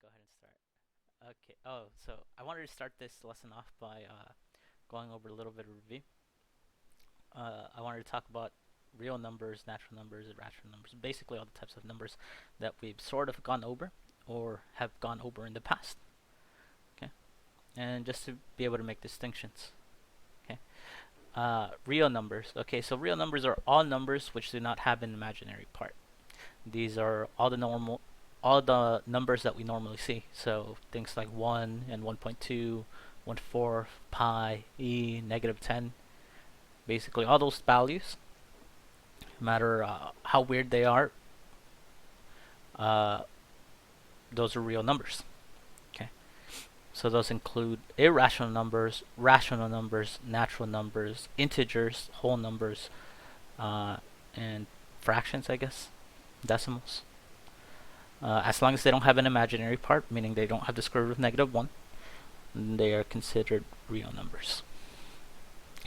go ahead and start. Okay. Oh, so I wanted to start this lesson off by going over a little bit of review. I wanted to talk about real numbers, natural numbers, irrational numbers, basically all the types of numbers that we've sort of gone over or have gone over in the past. Okay, and just to be able to make distinctions. Okay, real numbers. Okay, so real numbers are all numbers which do not have an imaginary part. These are all the numbers that we normally see. So things like 1 and 1.2, 1/4, pi, e, -10. Basically, all those values, no matter how weird they are, uh, those are real numbers. Okay, so those include irrational numbers, rational numbers, natural numbers, integers, whole numbers, and fractions, I guess, decimals. As long as they don't have an imaginary part, meaning they don't have the square root of -1, they are considered real numbers.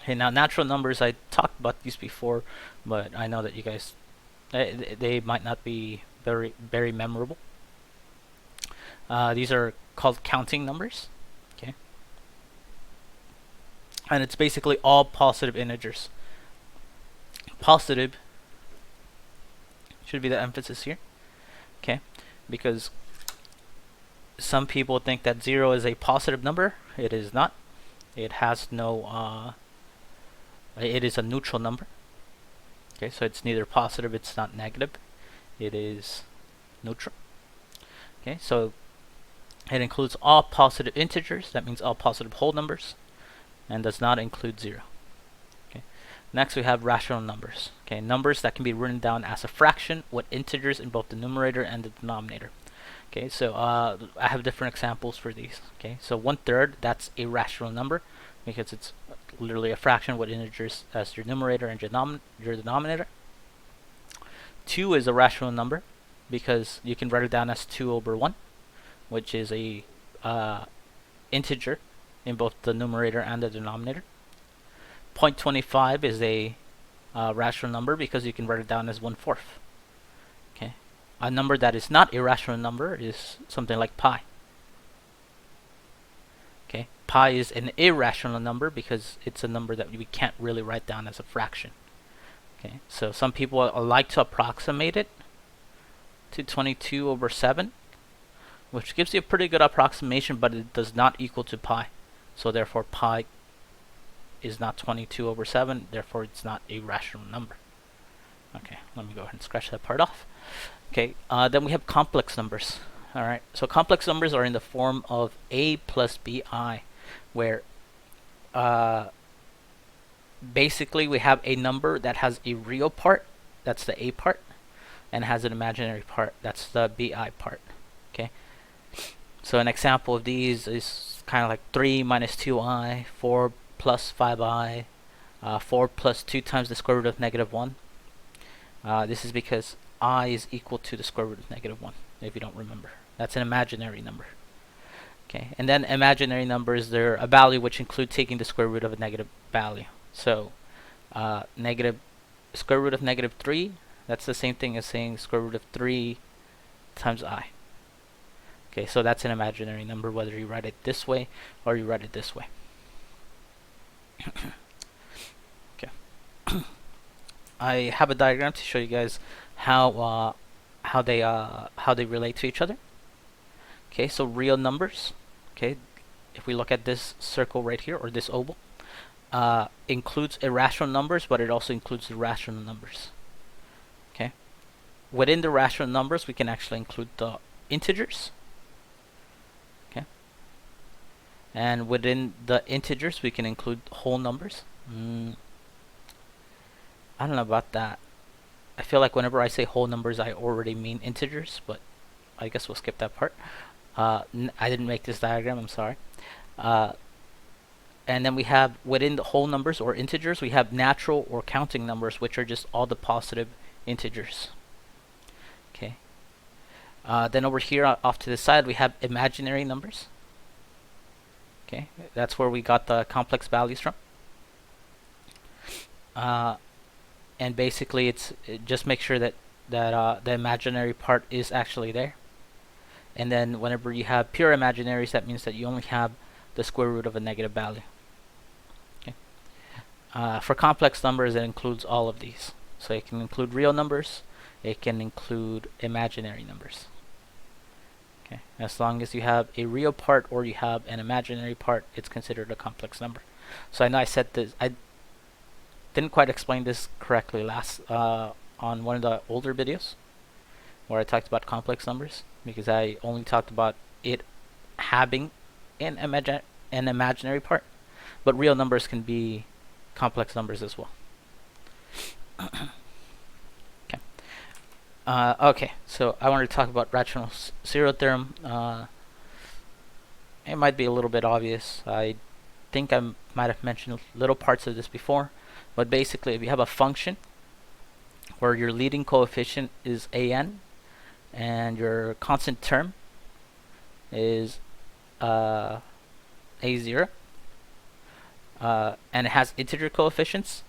Okay, now natural numbers, I talked about these before, but I know that you guys, they might not be very memorable. These are called counting numbers. Okay, and it's basically all positive integers. Positive should be the emphasis here. Okay, because some people think that 0 is a positive number. It is not. It has no it is a neutral number. Okay, so it's neither positive, it's not negative. It is neutral. Okay, so it includes all positive integers. That means all positive whole numbers, and does not include 0. Okay. Next, we have rational numbers. Okay, numbers that can be written down as a fraction with integers in both the numerator and the denominator. Okay, so I have different examples for these. Okay, so 1/3, that's a rational number because it's literally a fraction with integers as your numerator and your denominator. 2 is a rational number because you can write it down as 2/1, which is a integer in both the numerator and the denominator. 0.25 is a rational number because you can write it down as 1/4. Okay, a number that is not a rational number is something like pi. Okay, pi is an irrational number because it's a number that we can't really write down as a fraction. Okay, so some people like to approximate it to 22/7, which gives you a pretty good approximation, but it does not equal to pi. So therefore pi is not 22/7, therefore it's not a rational number. Okay, let me go ahead and scratch that part off. Okay, then we have complex numbers. Alright, so complex numbers are in the form of a plus bi, where basically we have a number that has a real part, that's the a part, and has an imaginary part, that's the bi part. Okay, so an example of these is kind of like 3 minus 2i, 4 plus 5i, 4 plus 2 times the square root of -1. This is because I is equal to the square root of -1, if you don't remember. That's an imaginary number. Okay, and then imaginary numbers, they're a value which include taking the square root of a negative value. So negative square root of -3, that's the same thing as saying square root of 3 times I. Okay, so that's an imaginary number whether you write it this way or you write it this way. Okay. I have a diagram to show you guys how they relate to each other. Okay, so real numbers. Okay, if we look at this circle right here, or this oval, includes irrational numbers, but it also includes the rational numbers. Okay, within the rational numbers, we can actually include the integers. Okay, and within the integers, we can include whole numbers. I don't know about that. I feel like whenever I say whole numbers, I already mean integers, but I guess we'll skip that part. I didn't make this diagram, I'm sorry. And then we have, within the whole numbers or integers, we have natural or counting numbers, which are just all the positive integers. Okay. Then over here, off to the side, we have imaginary numbers. Okay, that's where we got the complex values from. And basically, just make sure that the imaginary part is actually there. And then whenever you have pure imaginaries, that means that you only have the square root of a negative value. Okay. For complex numbers, it includes all of these. So it can include real numbers, it can include imaginary numbers. Okay. As long as you have a real part or you have an imaginary part, it's considered a complex number. So I know I said this, I didn't quite explain this correctly last on one of the older videos where I talked about complex numbers, because I only talked about it having an imaginary part, but real numbers can be complex numbers as well. Okay. Okay, so I wanted to talk about rational zero theorem. It might be a little bit obvious. I think I might have mentioned little parts of this before, but basically, if you have a function where your leading coefficient is an and your constant term is a0, and it has integer coefficients.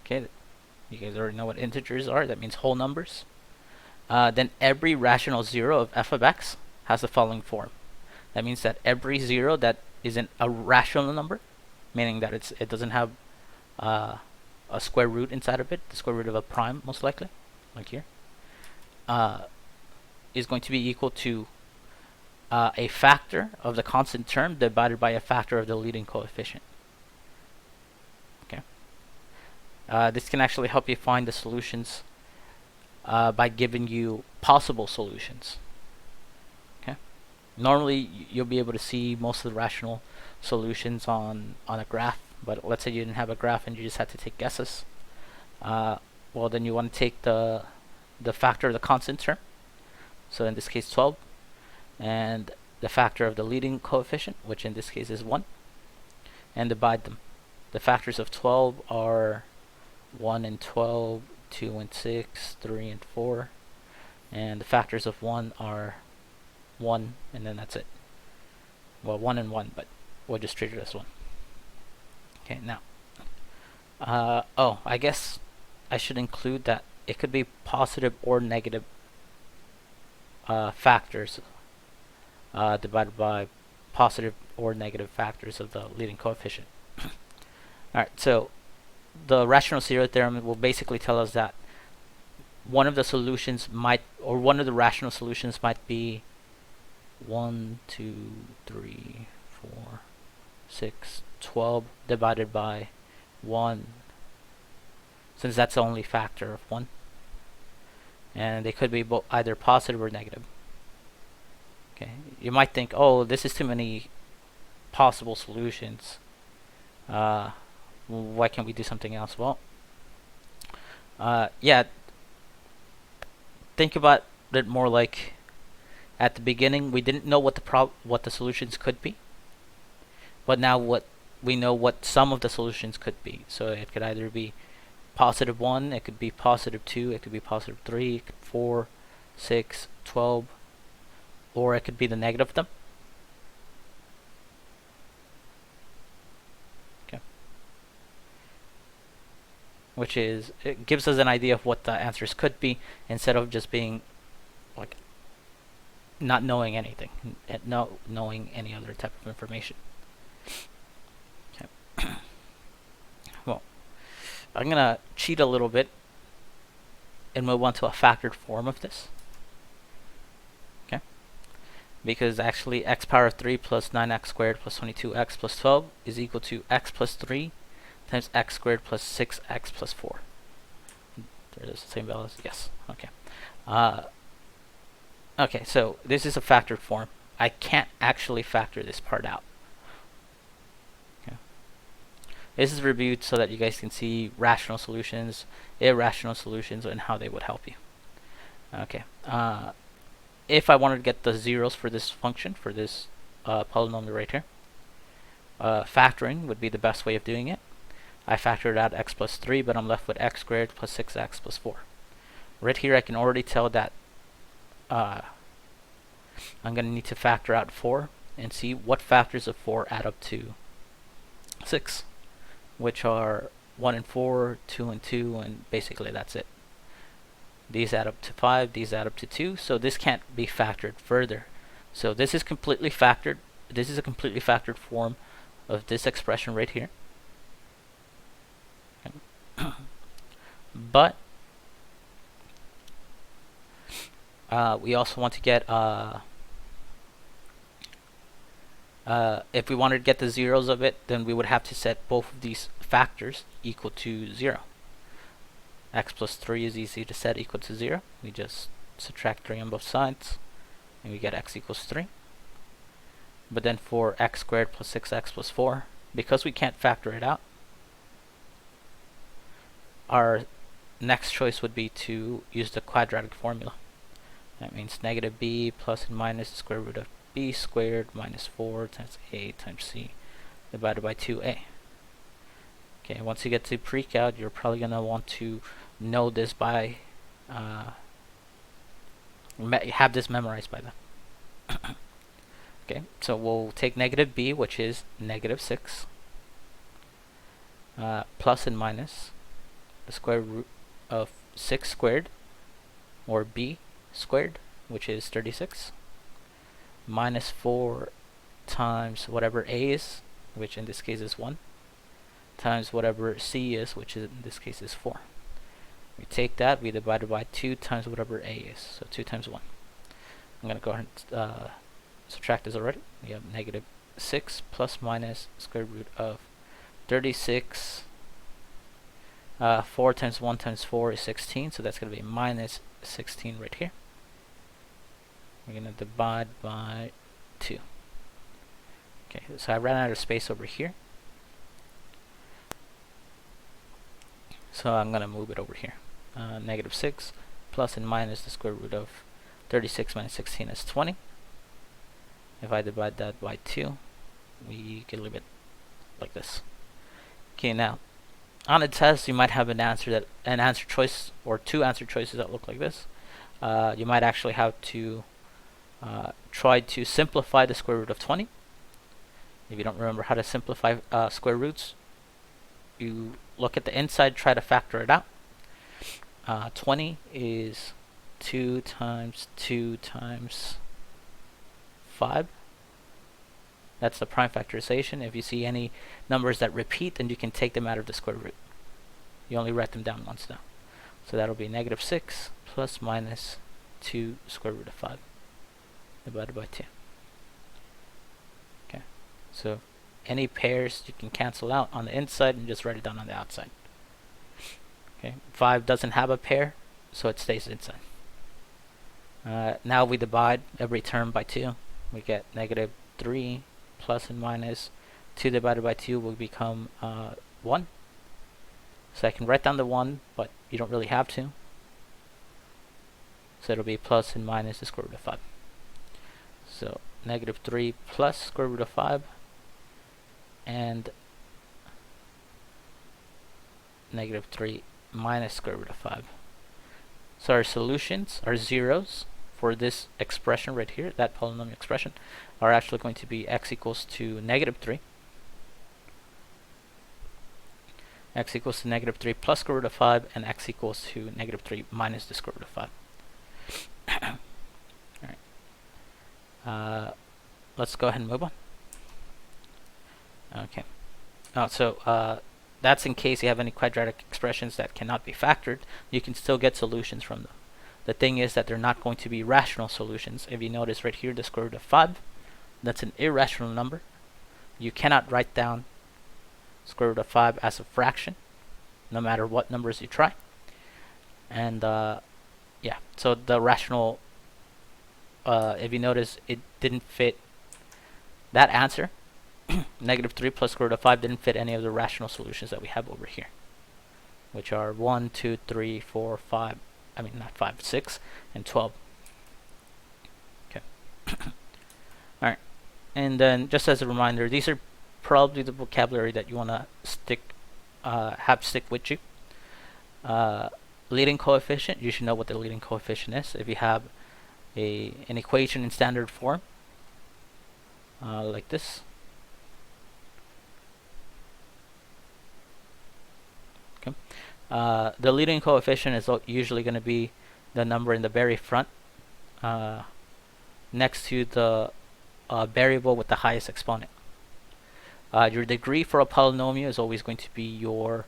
Okay, you guys already know what integers are. That means whole numbers. Then every rational zero of f of x has the following form. That means that every zero that isn't a rational number, meaning that it doesn't have a square root inside of it, the square root of a prime most likely, like here, is going to be equal to a factor of the constant term divided by a factor of the leading coefficient. Okay. This can actually help you find the solutions by giving you possible solutions. Okay. Normally, you'll be able to see most of the rational solutions on a graph, but let's say you didn't have a graph and you just had to take guesses. Well, then you want to take the factor of the constant term, so in this case 12, and the factor of the leading coefficient, which in this case is 1, and divide them. The factors of 12 are 1 and 12, 2 and 6, 3 and 4, and the factors of 1 are 1, and then that's it. Well, 1 and 1, but we'll just treat it as 1. Okay, now, I guess I should include that it could be positive or negative factors divided by positive or negative factors of the leading coefficient. Alright, so the rational zero theorem will basically tell us that one of the solutions might, or one of the rational solutions might be 1, 2, 3, 4, 6, 12 divided by 1, since that's the only factor of 1. And they could be either positive or negative. Okay, you might think, oh, this is too many possible solutions. Why can't we do something else? Well, yeah, think about it more like at the beginning we didn't know what the solutions could be, but now we know what some of the solutions could be. So it could either be positive 1, it could be positive 2, it could be positive 3, 4, 6, 12, or it could be the negative of them. Okay. Which is, it gives us an idea of what the answers could be, instead of just being like not knowing anything, not knowing any other type of information. Okay. Well, I'm gonna cheat a little bit and move on to a factored form of this. Okay. Because actually x power 3 plus 9x squared plus 22x plus 12 is equal to x plus 3 times x squared plus 6x plus 4. There's the same values. Yes. Okay. Okay, so this is a factored form. I can't actually factor this part out. Okay. This is reviewed so that you guys can see rational solutions, irrational solutions, and how they would help you. Okay. If I wanted to get the zeros for this function, for this polynomial right here, factoring would be the best way of doing it. I factored out x plus 3, but I'm left with x squared plus 6x plus 4. Right here I can already tell that I'm going to need to factor out 4 and see what factors of 4 add up to 6, which are 1 and 4, 2 and 2, and basically that's it. These add up to 5, these add up to 2, so this can't be factored further. So this is completely factored. This is a completely factored form of this expression right here. Okay. But we also want to get if we wanted to get the zeros of it, then we would have to set both of these factors equal to 0. X plus 3 is easy to set equal to 0. We just subtract 3 on both sides, and we get x equals 3. But then for x squared plus 6x plus 4, because we can't factor it out, our next choice would be to use the quadratic formula. That means negative b plus and minus the square root of b squared minus 4 times a times c divided by 2a. Okay, once you get to pre-calc, you're probably going to want to know this by, have this memorized by then. Okay, so we'll take negative b, which is negative 6, plus and minus the square root of 6 squared, or b squared, which is 36, minus 4 times whatever a is, which in this case is 1, times whatever c is, which is in this case is 4. We take that, we divide it by 2 times whatever a is, so 2 times 1. I'm going to go ahead and subtract this already. We have negative 6 plus minus square root of 36. 4 times 1 times 4 is 16, so that's going to be minus 16 right here. We're going to divide by 2. Okay, so I ran out of space over here, so I'm going to move it over here. Negative 6 plus and minus the square root of 36 minus 16 is 20. If I divide that by 2, we get a little bit like this. Okay, now on a test you might have an answer choice or two answer choices that look like this. You might actually have to try to simplify the square root of 20. If you don't remember how to simplify square roots, you look at the inside, try to factor it out. 20 is 2 times 2 times 5. That's the prime factorization. If you see any numbers that repeat, then you can take them out of the square root. You only write them down once now. So that'll be negative 6 plus minus 2 square root of 5 divided by 2. Okay, so any pairs you can cancel out on the inside and just write it down on the outside. Okay, 5 doesn't have a pair, so it stays inside. Now we divide every term by 2. We get negative 3 plus and minus 2 divided by 2 will become 1. So I can write down the 1, but you don't really have to. So it'll be plus and minus the square root of 5. So negative 3 plus square root of 5 and negative 3 minus square root of 5. So our solutions, our zeros for this expression right here, that polynomial expression, are actually going to be x equals to negative 3, x equals to negative 3 plus square root of 5, and x equals to negative 3 minus the square root of 5. Alright. Let's go ahead and move on. Okay. So that's in case you have any quadratic expressions that cannot be factored. You can still get solutions from them. The thing is that they're not going to be rational solutions. If you notice right here, the square root of 5, that's an irrational number. You cannot write down square root of 5 as a fraction, no matter what numbers you try. And yeah, so the rational, if you notice, it didn't fit that answer. Negative 3 plus square root of 5 didn't fit any of the rational solutions that we have over here, which are 1, 2, 3, 4, 5. I mean, not 5, 6, and 12. Okay. Alright. And then, just as a reminder, these are probably the vocabulary that you want to have stick with you. Leading coefficient, you should know what the leading coefficient is. If you have an equation in standard form, like this. Okay. The leading coefficient is usually going to be the number in the very front next to the variable with the highest exponent. Your degree for a polynomial is always going to be your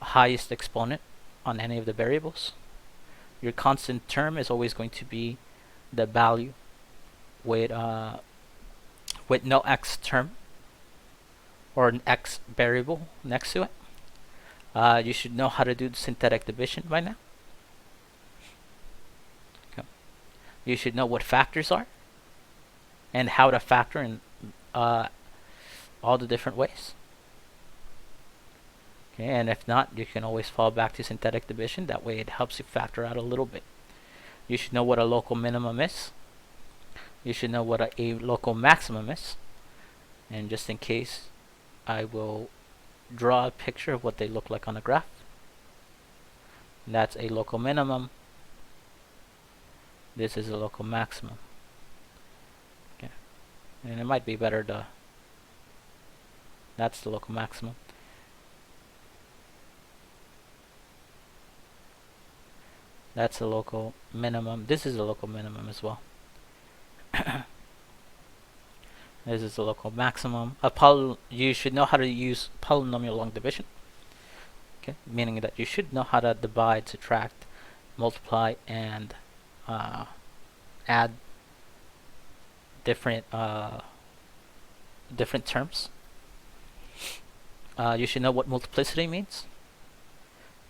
highest exponent on any of the variables. Your constant term is always going to be the value with no x term or an x variable next to it. You should know how to do synthetic division by now. Okay. You should know what factors are and how to factor in all the different ways. Okay, and if not, you can always fall back to synthetic division. That way it helps you factor out a little bit. You should know what a local minimum is. You should know what a local maximum is. And just in case, I will draw a picture of what they look like on a graph. And that's a local minimum. This is a local maximum. Okay, and it might be better to. That's the local maximum. That's a local minimum. This is a local minimum as well. This is the local maximum. You should know how to use polynomial long division. Okay, meaning that you should know how to divide, subtract, multiply, and add different terms. You should know what multiplicity means.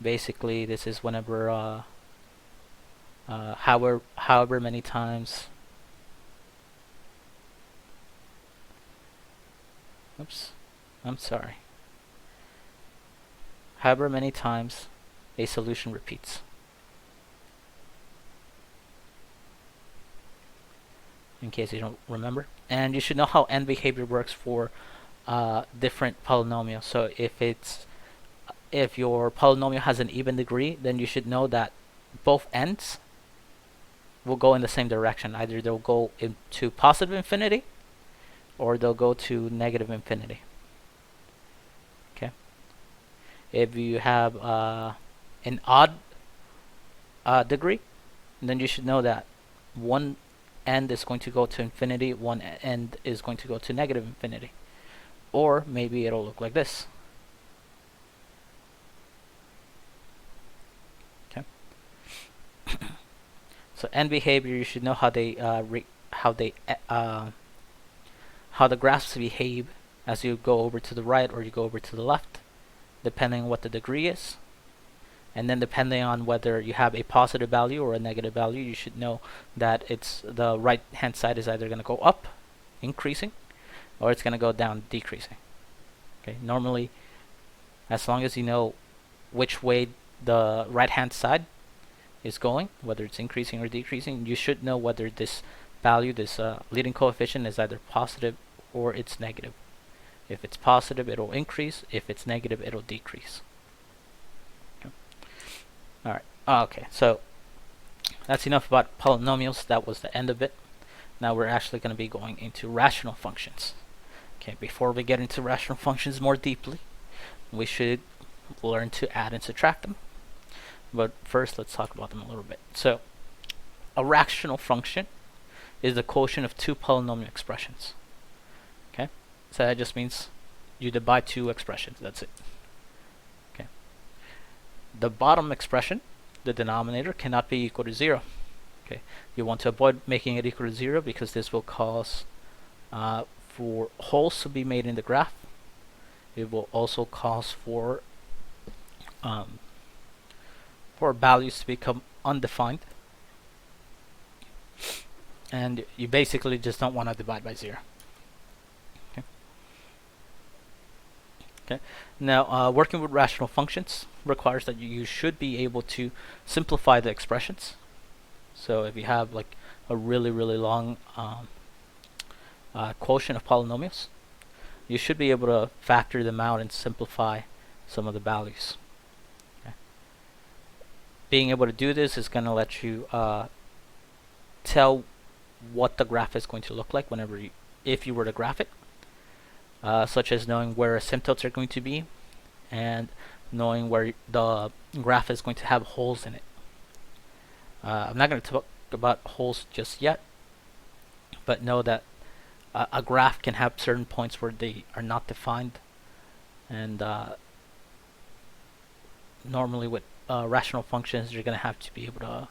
Basically, this is whenever however many times. Oops, I'm sorry. However many times a solution repeats. In case you don't remember. And you should know how end behavior works for different polynomials. So if your polynomial has an even degree, then you should know that both ends will go in the same direction. Either they'll go into positive infinity or they'll go to negative infinity. Okay. If you have an odd degree, then you should know that one end is going to go to infinity, one end is going to go to negative infinity. Or maybe it'll look like this. Okay. So end behavior, you should know how the graphs behave as you go over to the right or you go over to the left, depending on what the degree is. And then depending on whether you have a positive value or a negative value, you should know that it's the right hand side is either going to go up, increasing, or it's going to go down, decreasing. Okay, normally, as long as you know which way the right hand side is going, whether it's increasing or decreasing, you should know whether this value, this leading coefficient, is either positive or it's negative. If it's positive, it'll increase. If it's negative, it'll decrease. Okay. All right. Okay, so that's enough about polynomials. That was the end of it. Now we're actually going to be going into rational functions. Okay, before we get into rational functions more deeply, we should learn to add and subtract them. But first, let's talk about them a little bit. So, a rational function is the quotient of two polynomial expressions. Okay, so that just means you divide two expressions. That's it. Okay. The bottom expression, the denominator, cannot be equal to 0. Okay, you want to avoid making it equal to 0 because this will cause for holes to be made in the graph. It will also cause for values to become undefined, and you basically just don't want to divide by 0. Okay. Okay. Now, working with rational functions requires that you should be able to simplify the expressions. So if you have like a really long quotient of polynomials, you should be able to factor them out and simplify some of the values. Okay. Being able to do this is going to let you tell what the graph is going to look like if you were to graph it, such as knowing where asymptotes are going to be and knowing where the graph is going to have holes in it. I'm not going to talk about holes just yet, but know that a graph can have certain points where they are not defined, and normally with rational functions you're going to have to be able to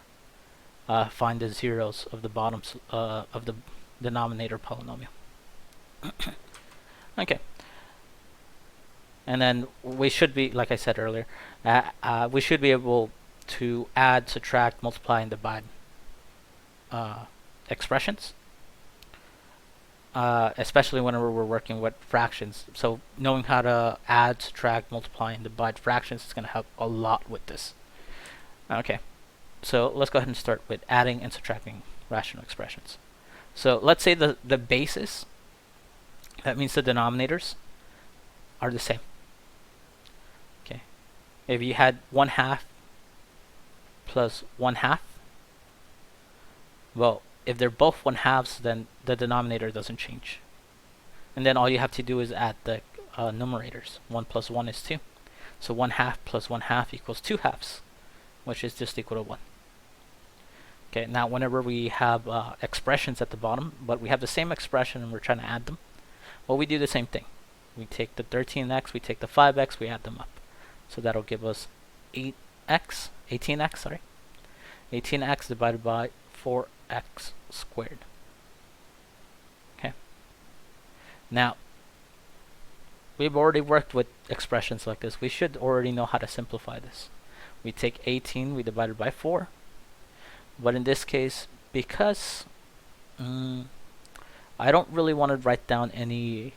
find the zeros of the bottom of the denominator polynomial. Okay, and then we should be, like I said earlier, we should be able to add, subtract, multiply, and divide expressions, especially whenever we're working with fractions. So knowing how to add, subtract, multiply, and divide fractions is going to help a lot with this. Okay, so let's go ahead and start with adding and subtracting rational expressions. So let's say the bases, that means the denominators, are the same. Okay, if you had 1/2 plus 1/2, well, if they're both 1/2s, then the denominator doesn't change. And then all you have to do is add the numerators. 1 plus 1 is 2. So 1/2 plus 1/2 equals 2/2, which is just equal to 1. Okay, now whenever we have expressions at the bottom, but we have the same expression and we're trying to add them, well, we do the same thing. We take the 13x, we take the 5x, we add them up. So that'll give us 18x, sorry. 18x divided by 4x squared. Okay. Now, we've already worked with expressions like this. We should already know how to simplify this. We take 18, we divide it by 4. But in this case, because I don't really want to write down any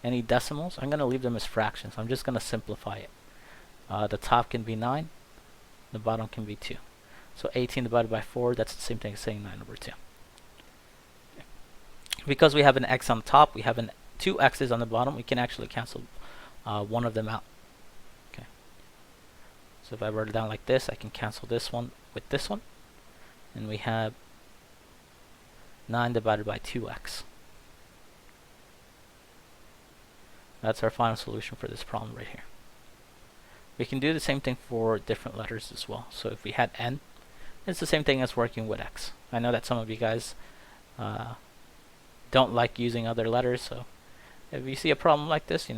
decimals, I'm going to leave them as fractions. I'm just going to simplify it. The top can be 9, the bottom can be 2. So 18 divided by 4, that's the same thing as saying 9 over 2. Okay. Because we have an x on the top, we have two x's on the bottom, we can actually cancel one of them out. Okay. So if I write it down like this, I can cancel this one with this one. And we have 9 divided by 2x. That's our final solution for this problem right here. We can do the same thing for different letters as well. So if we had n, it's the same thing as working with x. I know that some of you guys don't like using other letters, so if you see a problem like this,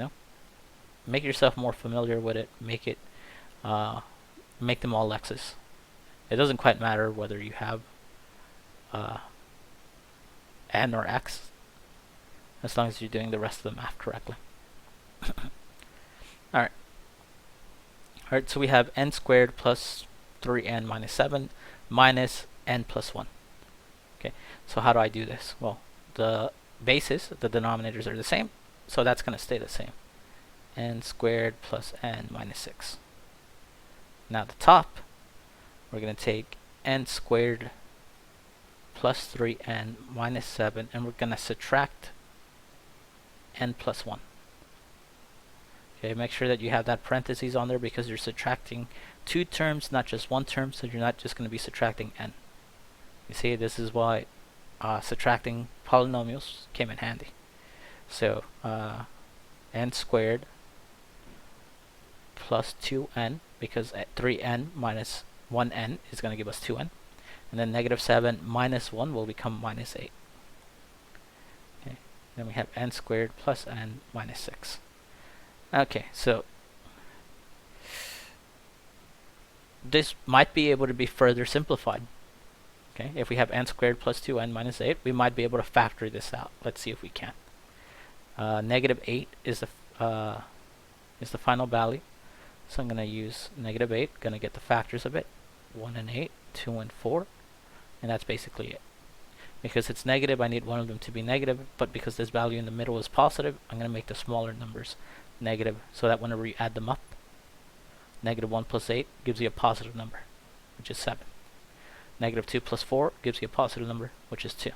make yourself more familiar with it. Make them all x's. It doesn't quite matter whether you have n or x, as long as you're doing the rest of the math correctly. Alright, so we have n squared plus 3n minus 7 minus n plus 1. Okay, so how do I do this? Well, the bases, the denominators are the same, so that's going to stay the same. N squared plus n minus 6. Now the top, we're going to take n squared plus 3n minus 7, and we're going to subtract n plus 1. Okay, make sure that you have that parentheses on there because you're subtracting two terms, not just one term, so you're not just going to be subtracting n. You see, this is why subtracting polynomials came in handy. So n squared plus 2n, because 3n minus 1n is going to give us 2n. And then negative 7 minus 1 will become minus 8. Okay, then we have n squared plus n minus 6. Okay, so this might be able to be further simplified. Okay, if we have n squared plus 2n minus 8, we might be able to factor this out. Let's see if we can. Negative 8 is the final value. So I'm going to use negative 8, going to get the factors of it. 1 and 8, 2 and 4. And that's basically it. Because it's negative, I need one of them to be negative. But because this value in the middle is positive, I'm going to make the smaller numbers negative, so that whenever you add them up, negative 1 plus 8 gives you a positive number, which is 7. Negative 2 plus 4 gives you a positive number, which is 2.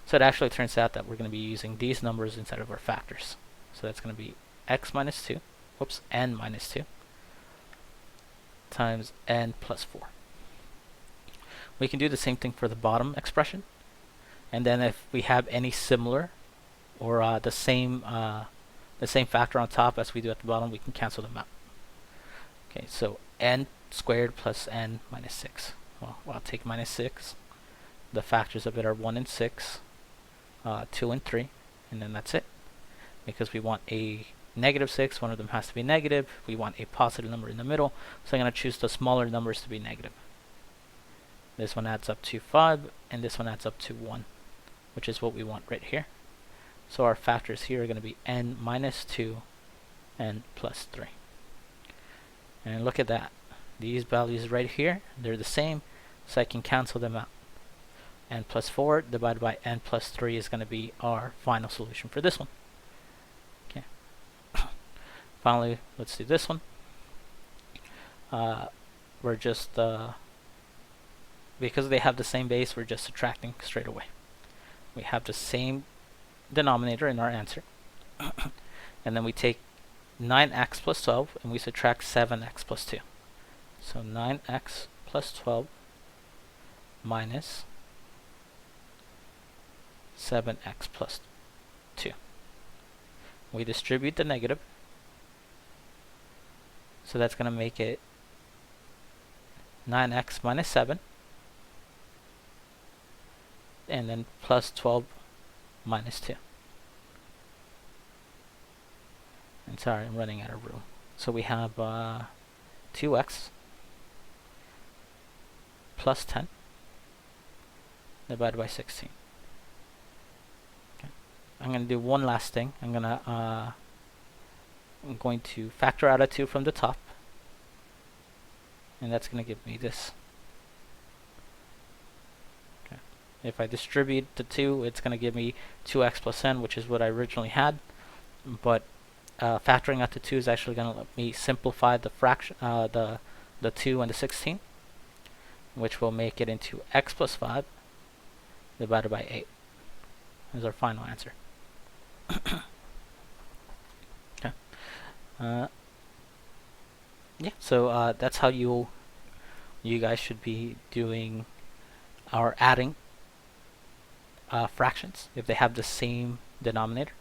So it actually turns out that we're going to be using these numbers instead of our factors. So that's going to be x minus 2, n minus 2 times n plus 4. We can do the same thing for the bottom expression. And then if we have any similar or the same factor on top as we do at the bottom, we can cancel them out. Okay, so n squared plus n minus 6. Well, I'll take minus 6. The factors of it are 1 and 6. 2 and 3, and then that's it. Because we want a negative 6, one of them has to be negative. We want a positive number in the middle, so I'm going to choose the smaller numbers to be negative. This one adds up to 5, and this one adds up to 1, which is what we want right here. So our factors here are going to be n minus 2 and plus 3. And look at that. These values right here, they're the same, so I can cancel them out. N plus 4 divided by n plus 3 is going to be our final solution for this one. Okay. Finally, let's do this one. We're just, because they have the same base, we're just subtracting straight away. We have the same denominator in our answer. And then we take 9x plus 12 and we subtract 7x plus 2. So 9x plus 12 minus 7x plus 2. We distribute the negative, so that's going to make it 9x minus 7, and then plus 12 minus 2. And sorry, I'm running out of room. So we have 2x plus 10 divided by 16. Okay. I'm going to do one last thing. I'm going to factor out a 2 from the top, and that's going to give me this. Okay. If I distribute the 2, it's going to give me 2x plus n, which is what I originally had, but factoring out the 2 is actually going to let me simplify the fraction, the 2 and the 16, which will make it into x plus 5 divided by 8 is our final answer. Okay. Yeah, so that's how you guys should be doing our adding fractions if they have the same denominator.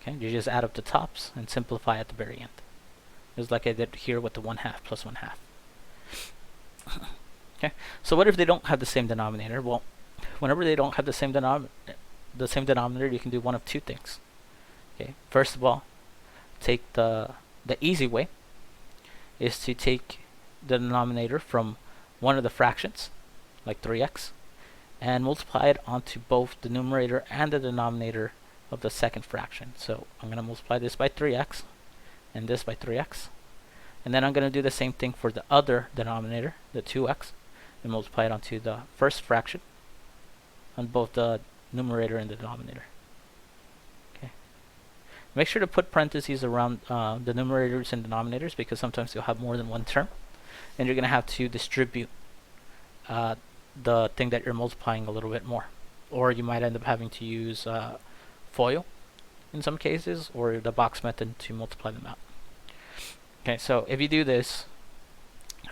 Okay, you just add up the tops and simplify at the very end, just like I did here with the 1/2 plus 1/2. Okay, so what if they don't have the same denominator? Well, whenever they don't have the same denominator, you can do one of two things. Okay, first of all, take the easy way is to take the denominator from one of the fractions, like 3x, and multiply it onto both the numerator and the denominator of the second fraction. So I'm going to multiply this by 3x and this by 3x, and then I'm going to do the same thing for the other denominator, the 2x, and multiply it onto the first fraction on both the numerator and the denominator. Okay. Make sure to put parentheses around the numerators and denominators, because sometimes you'll have more than one term, and you're going to have to distribute the thing that you're multiplying a little bit more, or you might end up having to use FOIL in some cases, or the box method to multiply them out. Okay, so if you do this,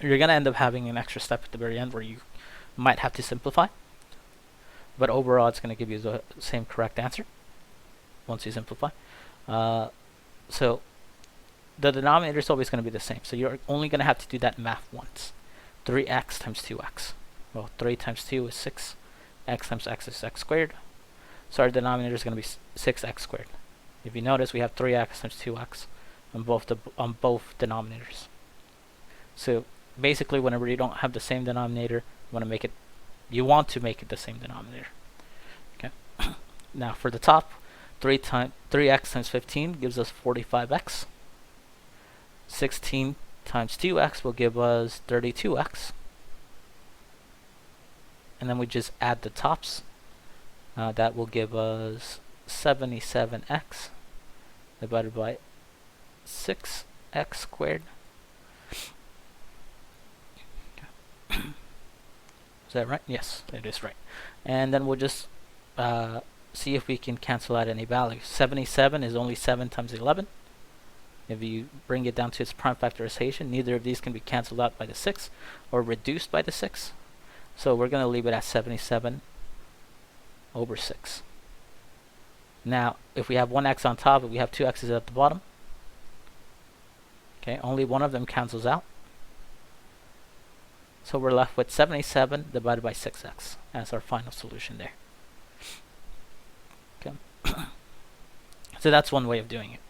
you're going to end up having an extra step at the very end where you might have to simplify, but overall it's going to give you the same correct answer once you simplify. So the denominator is always going to be the same, so you're only going to have to do that math once. 3x times 2x. Well, 3 times 2 is 6. X times x is x squared. So our denominator is going to be 6x squared. If you notice, we have 3x times 2x on both denominators. So basically, whenever you don't have the same denominator, you want to make it the same denominator. Okay. Now for the top, 3x times 15 gives us 45x. 16 times 2x will give us 32x. And then we just add the tops. That will give us 77x divided by 6x squared. Is that right? Yes, it is right. And then we'll just see if we can cancel out any value. 77 is only 7 times 11. If you bring it down to its prime factorization, neither of these can be canceled out by the 6 or reduced by the 6. So we're going to leave it at 77 over 6. Now, if we have one x on top and we have two x's at the bottom, okay, only one of them cancels out. So we're left with 77 divided by 6x as our final solution there. So that's one way of doing it.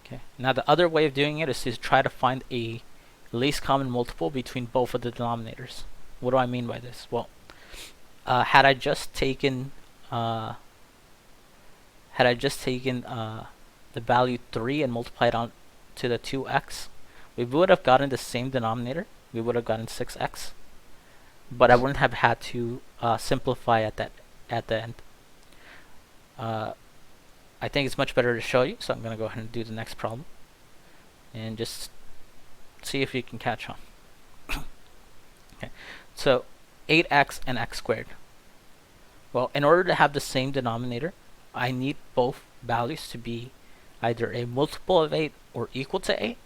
Okay. Now the other way of doing it is to try to find a least common multiple between both of the denominators. What do I mean by this? Well, had I just taken the value 3 and multiplied on to the 2x, we would have gotten the same denominator. We would have gotten 6x, but I wouldn't have had to simplify at the end. I think it's much better to show you, so I'm going to go ahead and do the next problem and just see if you can catch on. Okay, so 8x and x squared. Well, in order to have the same denominator, I need both values to be either a multiple of 8 or equal to 8.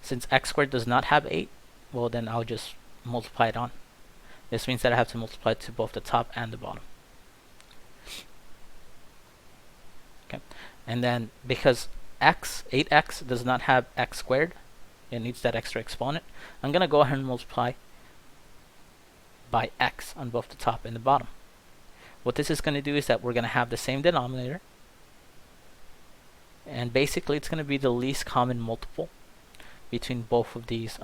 Since x squared does not have 8, well then I'll just multiply it on. This means that I have to multiply it to both the top and the bottom. Okay, and then because 8x does not have x squared, it needs that extra exponent, I'm going to go ahead and multiply by x on both the top and the bottom. What this is going to do is that we're going to have the same denominator, and basically it's going to be the least common multiple between both of these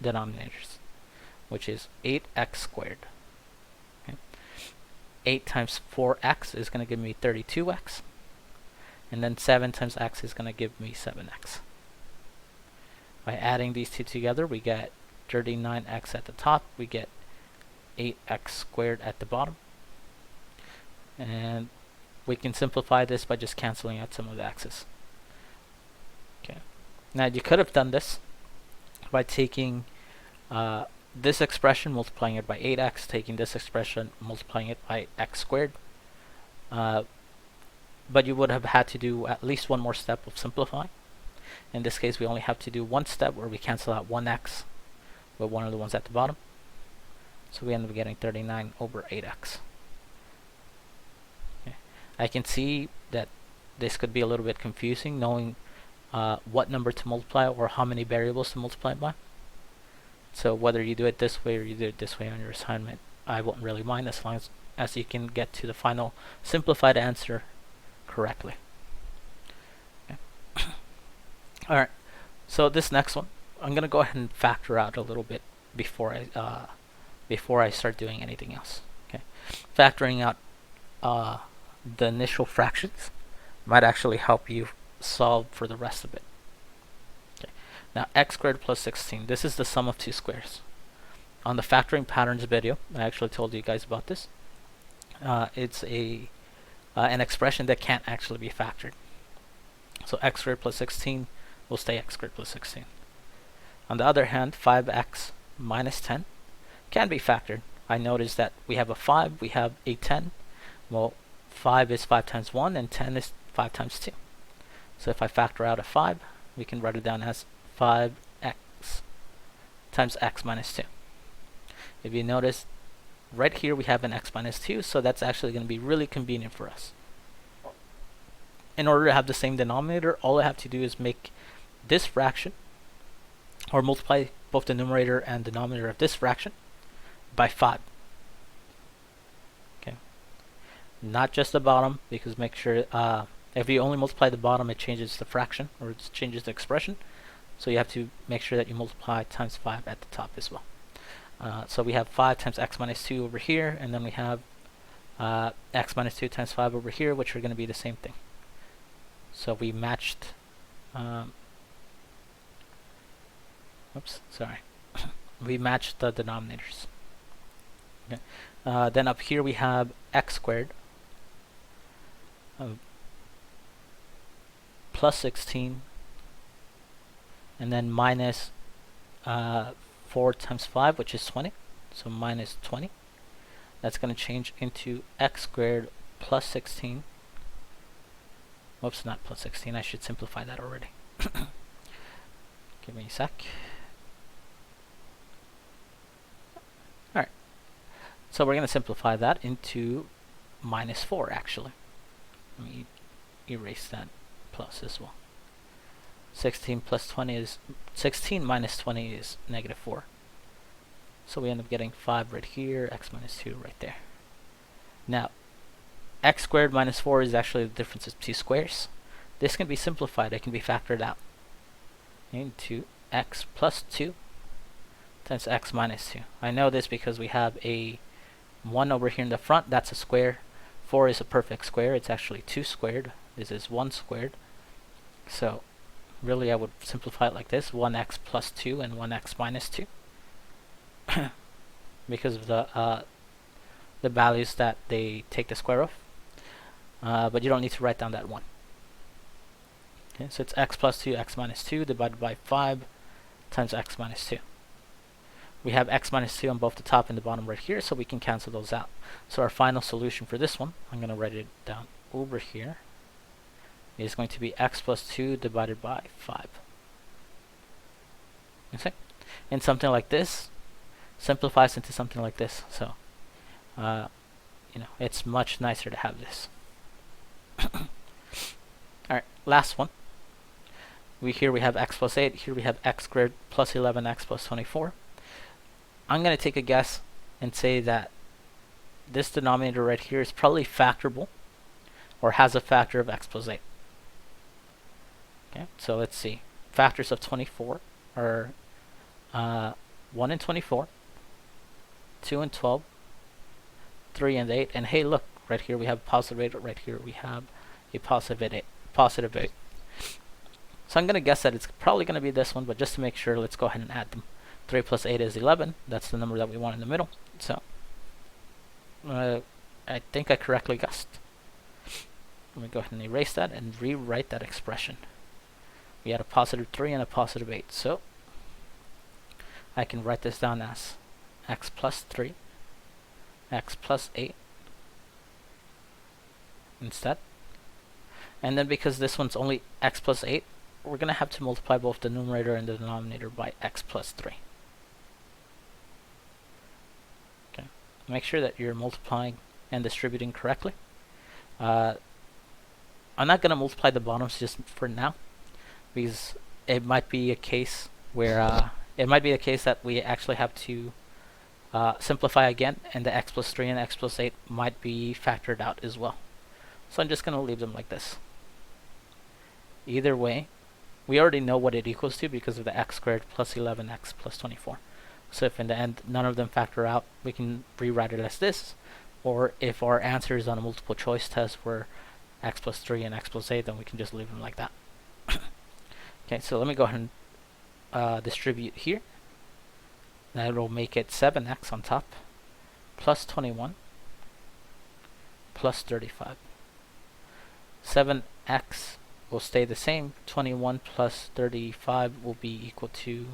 denominators, which is 8x squared. Okay. 8 times 4x is going to give me 32x, and then 7 times x is going to give me 7x. By adding these two together, we get 39x at the top, we get 8x squared at the bottom, and we can simplify this by just canceling out some of the x's. Okay. Now you could have done this by taking this expression, multiplying it by 8x, taking this expression, multiplying it by x squared, but you would have had to do at least one more step of simplifying. In this case, we only have to do one step where we cancel out 1x with one of the ones at the bottom. So we end up getting 39 over 8x. Okay. I can see that this could be a little bit confusing, knowing what number to multiply or how many variables to multiply by. So whether you do it this way or you do it this way on your assignment, I won't really mind as long as you can get to the final simplified answer correctly. Okay. Alright, so this next one, I'm going to go ahead and factor out a little bit before I start doing anything else. Okay, factoring out the initial fractions might actually help you solve for the rest of it. Okay, now x squared plus 16. This is the sum of two squares. On the factoring patterns video, I actually told you guys about this. It's an expression that can't actually be factored. So x squared plus 16 will stay x squared plus 16. On the other hand, 5x minus 10 can be factored. I noticed that we have a 5, we have a 10. Well, 5 is 5 times 1 and 10 is 5 times 2. So if I factor out a 5, we can write it down as 5x times x minus 2. If you notice, right here we have an x minus 2, so that's actually going to be really convenient for us. In order to have the same denominator, all I have to do is make this fraction, or multiply both the numerator and denominator of this fraction by 5. Okay, not just the bottom, because make sure if you only multiply the bottom, it changes the fraction, or it changes the expression. So you have to make sure that you multiply times 5 at the top as well. So we have 5 times x minus 2 over here, and then we have x minus 2 times 5 over here, which are going to be the same thing. So we matched we matched the denominators. Okay. Then up here we have x squared plus 16, and then minus 4 times 5, which is 20, so minus 20. That's going to change into x squared plus 16. Whoops, not plus 16. I should simplify that already. Give me a sec. Alright. So we're going to simplify that into minus 4, actually. Let me erase that plus as well. 16 plus 20 is 16 minus 20 is negative 4. So we end up getting 5 right here, x minus 2 right there. Now, x squared minus 4 is actually the difference of two squares. This can be simplified. It can be factored out into x plus 2 times x minus 2. I know this because we have a 1 over here in the front. That's a square. 4 is a perfect square. It's actually 2 squared. This is 1 squared. So really I would simplify it like this: 1x plus 2 and 1x minus 2 because of the values that they take the square of. But you don't need to write down that 1. Okay, so it's x plus 2, x minus 2 divided by 5 times x minus 2. We have x minus 2 on both the top and the bottom right here, so we can cancel those out. So our final solution for this one, I'm going to write it down over here, is going to be x plus 2 divided by 5. Okay? And something like this simplifies into something like this. So, it's much nicer to have this. Alright, last one. Here we have x plus 8. Here we have x squared plus 11x plus 24. I'm going to take a guess and say that this denominator right here is probably factorable or has a factor of x plus 8. Okay, so let's see. Factors of 24 are 1 and 24, 2 and 12, 3 and 8, and hey, look, right here we have a positive 8, right here we have a positive 8. So I'm going to guess that it's probably going to be this one, but just to make sure, let's go ahead and add them. 3 plus 8 is 11. That's the number that we want in the middle. So I think I correctly guessed. Let me go ahead and erase that and rewrite that expression. We had a positive 3 and a positive 8. So I can write this down as x plus 3, x plus 8 instead. And then because this one's only x plus 8, we're going to have to multiply both the numerator and the denominator by x plus 3. Okay. Make sure that you're multiplying and distributing correctly. I'm not going to multiply the bottoms just for now, because it might be a case where that we actually have to simplify again, and the x plus 3 and x plus 8 might be factored out as well. So I'm just going to leave them like this. Either way, we already know what it equals to because of the x squared plus 11x plus 24. So if in the end none of them factor out, we can rewrite it as this. Or if our answer is on a multiple choice test where x plus 3 and x plus 8, then we can just leave them like that. Okay, so let me go ahead and distribute here. That will make it 7x on top plus 21 plus 35. 7x will stay the same. 21 plus 35 will be equal to,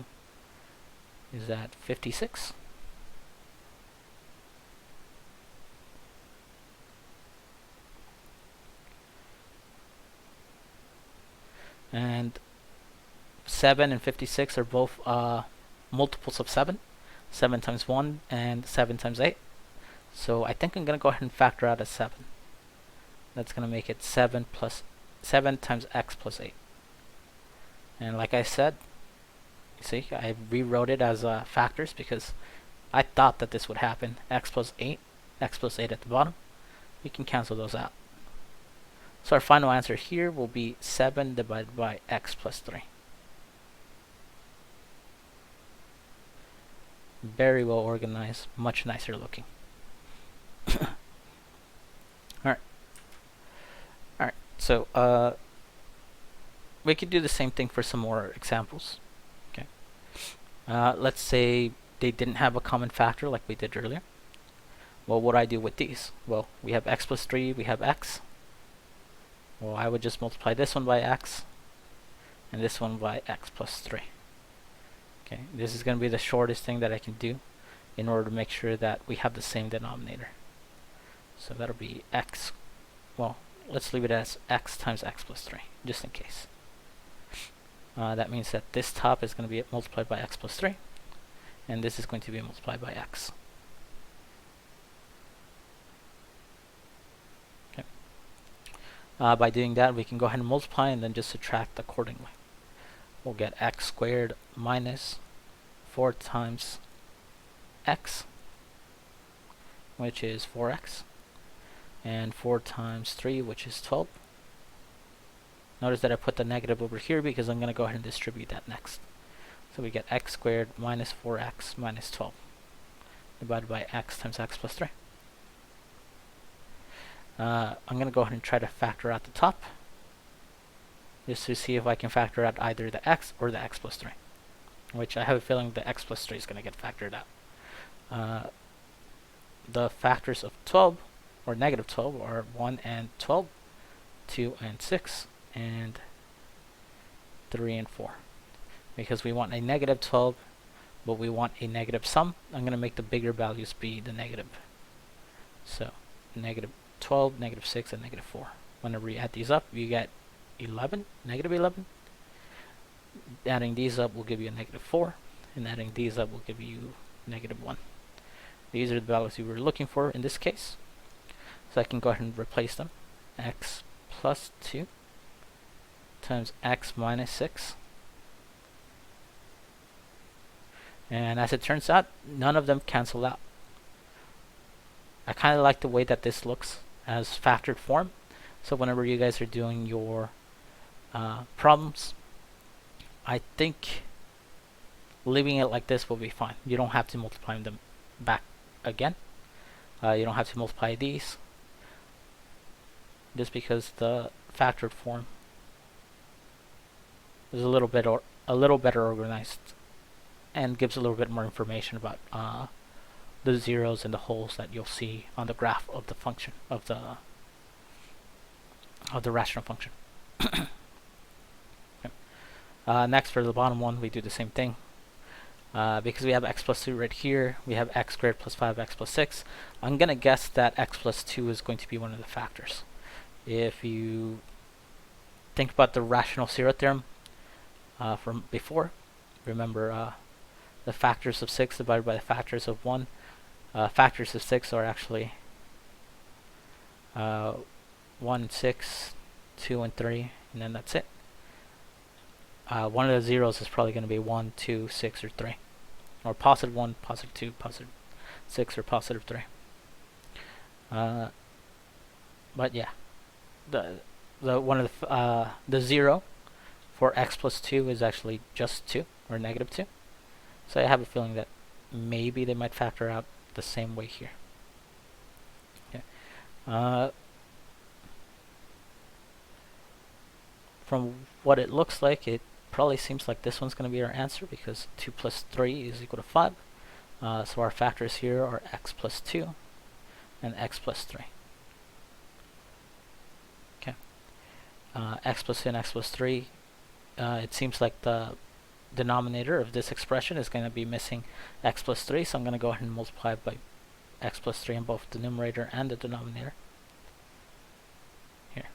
is that 56? And 7 and 56 are both multiples of 7. 7 times 1 and 7 times 8. So I think I'm going to go ahead and factor out a 7. That's going to make it 7 times x plus 8. And like I said, you see, I rewrote it as factors because I thought that this would happen. X plus 8 at the bottom. We can cancel those out. So our final answer here will be 7 divided by x plus 3. Very well organized, much nicer looking. Alright, so we could do the same thing for some more examples. Okay. Let's say they didn't have a common factor like we did earlier. What would I do with these? Well, we have x plus 3, we have x. Well, I would just multiply this one by x and this one by x plus 3. Okay, this is going to be the shortest thing that I can do in order to make sure that we have the same denominator. So that'll be x, well, let's leave it as x times x plus 3, just in case. That means that this top is going to be multiplied by x plus 3, and this is going to be multiplied by x. Okay. By doing that, we can go ahead and multiply and then just subtract accordingly. We'll get x squared minus 4 times x, which is 4x. and 4 times 3, which is 12. Notice that I put the negative over here because I'm going to go ahead and distribute that next. So we get x squared minus 4x minus 12 divided by x times x plus 3. I'm going to go ahead and try to factor out the top, just to see if I can factor out either the x or the x plus 3, which I have a feeling the x plus 3 is going to get factored out. The factors of 12, or negative 12, are 1 and 12, 2 and 6, and 3 and 4. Because we want a negative 12, but we want a negative sum, I'm going to make the bigger values be the negative. So, negative 12, negative 6, and negative 4. Whenever you add these up, you get 11, negative 11. Adding these up will give you a negative 4, and adding these up will give you negative 1. These are the values we were looking for in this case. So I can go ahead and replace them. X plus 2 times x minus 6. And as it turns out, none of them cancel out. I kind of like the way that this looks as factored form. So whenever you guys are doing your problems, I think leaving it like this will be fine. You don't have to multiply them back again. You don't have to multiply these, just because the factored form is a little better organized and gives a little bit more information about the zeros and the holes that you'll see on the graph of the function of the rational function. Okay. Next, for the bottom one, we do the same thing. Because we have x plus 2 right here, we have x squared plus 5x plus 6. I'm going to guess that x plus 2 is going to be one of the factors. If you think about the rational zero theorem from before, remember the factors of 6 divided by the factors of 1. Factors of 6 are actually 1 and 6, 2 and 3, and then that's it. One of the zeros is probably going to be 1, 2, 6, or 3. Or positive 1, positive 2, positive 6, or positive 3. But yeah, the zero for x plus 2 is actually just 2, or negative 2. So I have a feeling that maybe they might factor out the same way here. Okay. From what it looks like, it probably seems like this one's going to be our answer, because 2 plus 3 is equal to 5. So our factors here are x plus 2 and x plus 3. Okay. X plus 2 and x plus 3, it seems like the denominator of this expression is going to be missing x plus 3, so I'm going to go ahead and multiply by x plus 3 in both the numerator and the denominator. Here.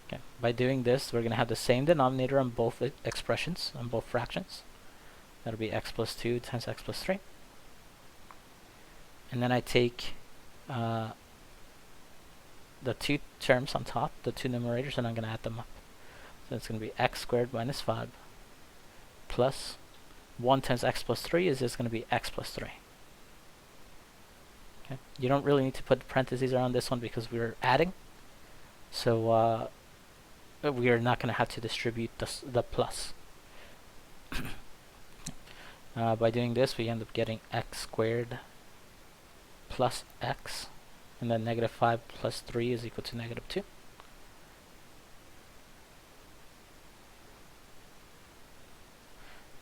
Okay. By doing this, we're going to have the same denominator on both expressions, on both fractions. That'll be x plus 2 times x plus 3. And then I take the two terms on top, the two numerators, and I'm going to add them up. So it's going to be x squared minus 5 plus 1 times x plus 3 is just going to be x plus 3. Okay. You don't really need to put parentheses around this one because we're adding. So we are not going to have to distribute the plus. By doing this, we end up getting x squared plus x, and then negative 5 plus 3 is equal to negative 2.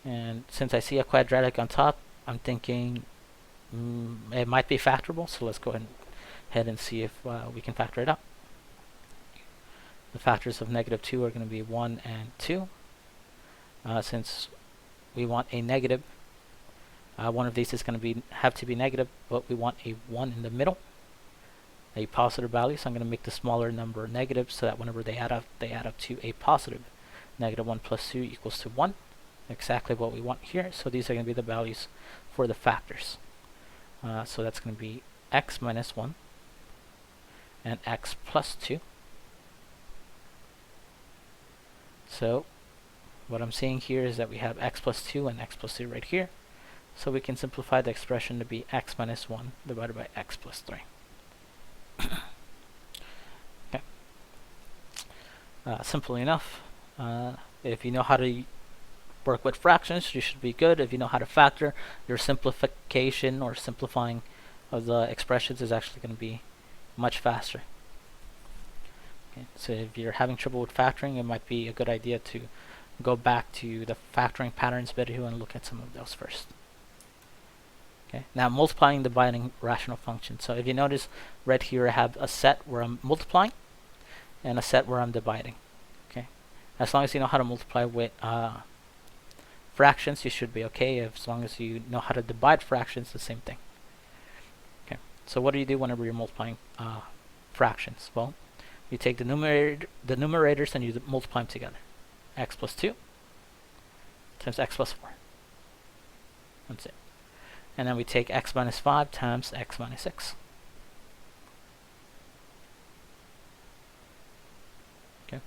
And since I see a quadratic on top, I'm thinking it might be factorable, so let's go ahead and see if we can factor it out. The factors of negative 2 are going to be 1 and 2. Since we want a negative, one of these is going to have to be negative, but we want a 1 in the middle, a positive value, so I'm going to make the smaller number negative, so that whenever they add up to a positive. Negative 1 plus 2 equals to 1. Exactly what we want here. So these are going to be the values for the factors. So that's going to be x minus 1 and x plus 2. So what I'm seeing here is that we have x plus 2 and x plus 2 right here. So we can simplify the expression to be x minus 1 divided by x plus 3. Okay. Simple enough. If you know how to work with fractions, you should be good. If you know how to factor, your simplification or simplifying of the expressions is actually going to be much faster. Okay. So if you're having trouble with factoring, it might be a good idea to go back to the factoring patterns video and look at some of those first. Okay. Now multiplying, dividing rational functions. So if you notice right here I have a set where I'm multiplying and a set where I'm dividing. Okay. As long as you know how to multiply with fractions, you should be okay. As long as you know how to divide fractions, the same thing. Okay. So what do you do whenever you're multiplying fractions? Well, you take the numerators and you multiply them together. X plus 2 times x plus 4. That's it. And then we take x minus 5 times x minus 6. Okay.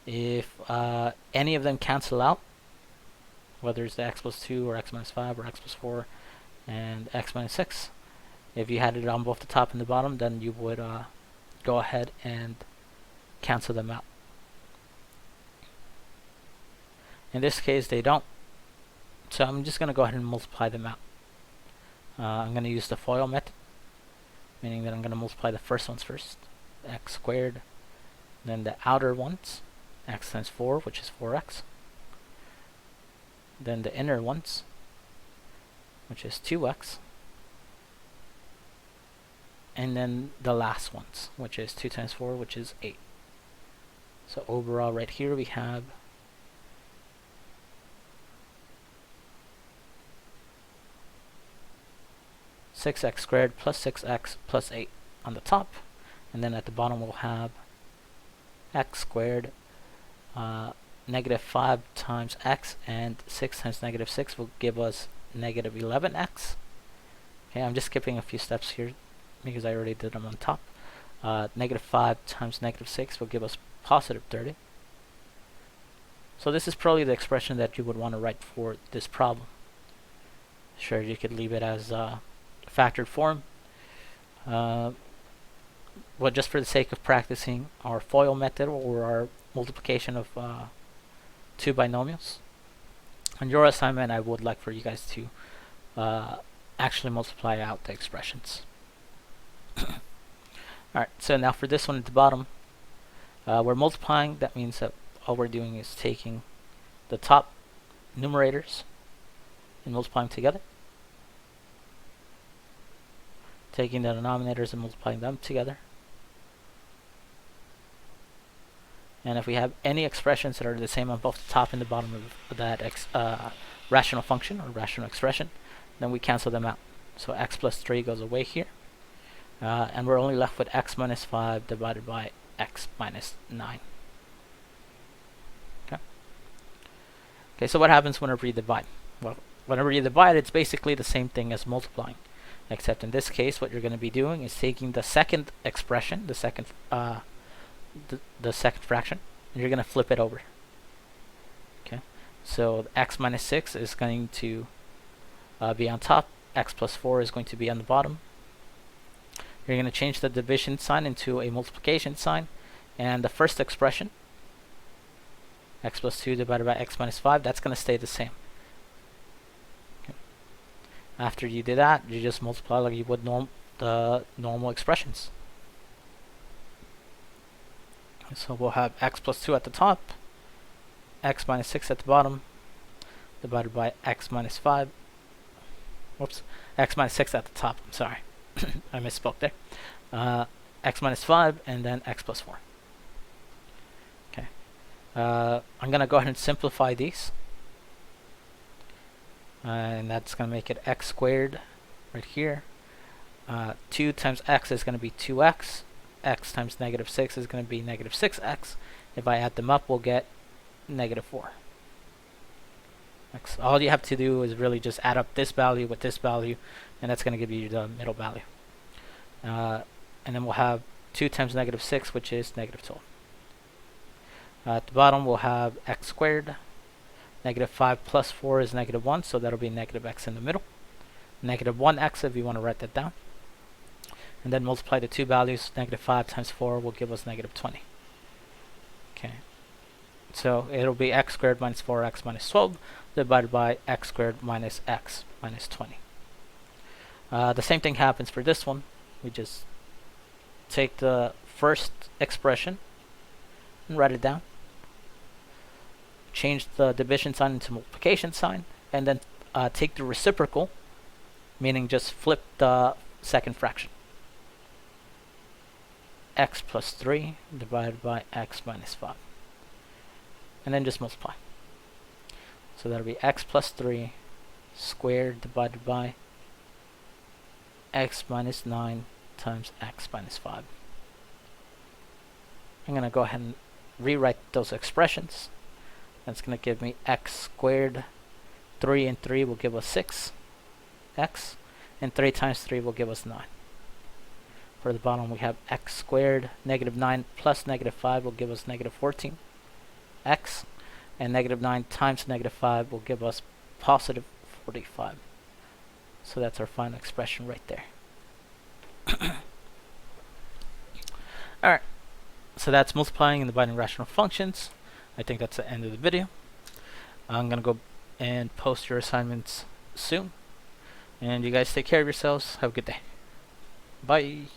If any of them cancel out, whether it's the x plus 2 or x minus 5 or x plus 4 and x minus 6, if you had it on both the top and the bottom, then you would go ahead and cancel them out. In this case, they don't. So I'm just going to go ahead and multiply them out. I'm going to use the FOIL method, meaning that I'm going to multiply the first ones first, x squared, then the outer ones, x times 4, which is 4x, then the inner ones, which is 2x, and then the last ones, which is 2 times 4, which is 8. So overall right here we have 6x squared plus 6x plus 8 on the top, and then at the bottom we'll have x squared negative 5 times x, and 6 times negative 6 will give us negative 11x. Okay, I'm just skipping a few steps here because I already did them on top. Negative 5 times negative 6 will give us positive 30. So this is probably the expression that you would want to write for this problem. Sure, you could leave it as factored form. But just for the sake of practicing our FOIL method or our multiplication of two binomials, on your assignment I would like for you guys to actually multiply out the expressions. Alright, so now for this one at the bottom, we're multiplying. That means that all we're doing is taking the top numerators and multiplying together, taking the denominators and multiplying them together. And if we have any expressions that are the same on both the top and the bottom of that rational function or rational expression, then we cancel them out. So x plus 3 goes away here, and we're only left with x minus 5 divided by x minus 9. Okay, so what happens whenever you divide? Well, whenever you divide, it's basically the same thing as multiplying, except in this case what you're going to be doing is taking the second expression, the second fraction, and you're going to flip it over. Okay, so x minus 6 is going to be on top, x plus 4 is going to be on the bottom. You're going to change the division sign into a multiplication sign, and the first expression, x plus 2 divided by x minus 5, that's going to stay the same. Okay. After you do that, you just multiply like you would the normal expressions. So we'll have x plus 2 at the top, x minus 6 at the bottom, divided by x minus 5. Whoops, x minus 6 at the top, I'm sorry. I misspoke there. X minus 5, and then x plus 4. Okay. I'm going to go ahead and simplify these. And that's going to make it x squared right here. 2 times x is going to be 2x. X times negative 6 is going to be negative 6x. If I add them up, we'll get negative 4. All you have to do is really just add up this value with this value, and that's going to give you the middle value. And then we'll have 2 times negative 6, which is negative 12. At the bottom, we'll have x squared. Negative 5 plus 4 is negative 1, so that'll be negative x in the middle. Negative 1x if you want to write that down. and then multiply the two values. Negative 5 times 4 will give us negative 20. Okay, so it'll be x squared minus 4x minus 12 divided by x squared minus x minus 20. The same thing happens for this one. We just take the first expression and write it down. Change the division sign into multiplication sign, and then take the reciprocal, meaning just flip the second fraction. X plus 3 divided by x minus 5. And then just multiply. So that'll be x plus 3 squared divided by x minus 9 times x minus 5. I'm going to go ahead and rewrite those expressions. That's going to give me x squared. 3 and 3 will give us 6x, and 3 times 3 will give us 9. For the bottom, we have x squared. Negative 9 plus negative 5 will give us negative 14x, and negative 9 times negative 5 will give us positive 45. So that's our final expression right there. Alright, so that's multiplying and dividing rational functions. I think that's the end of the video. I'm going to go and post your assignments soon. And you guys take care of yourselves. Have a good day. Bye.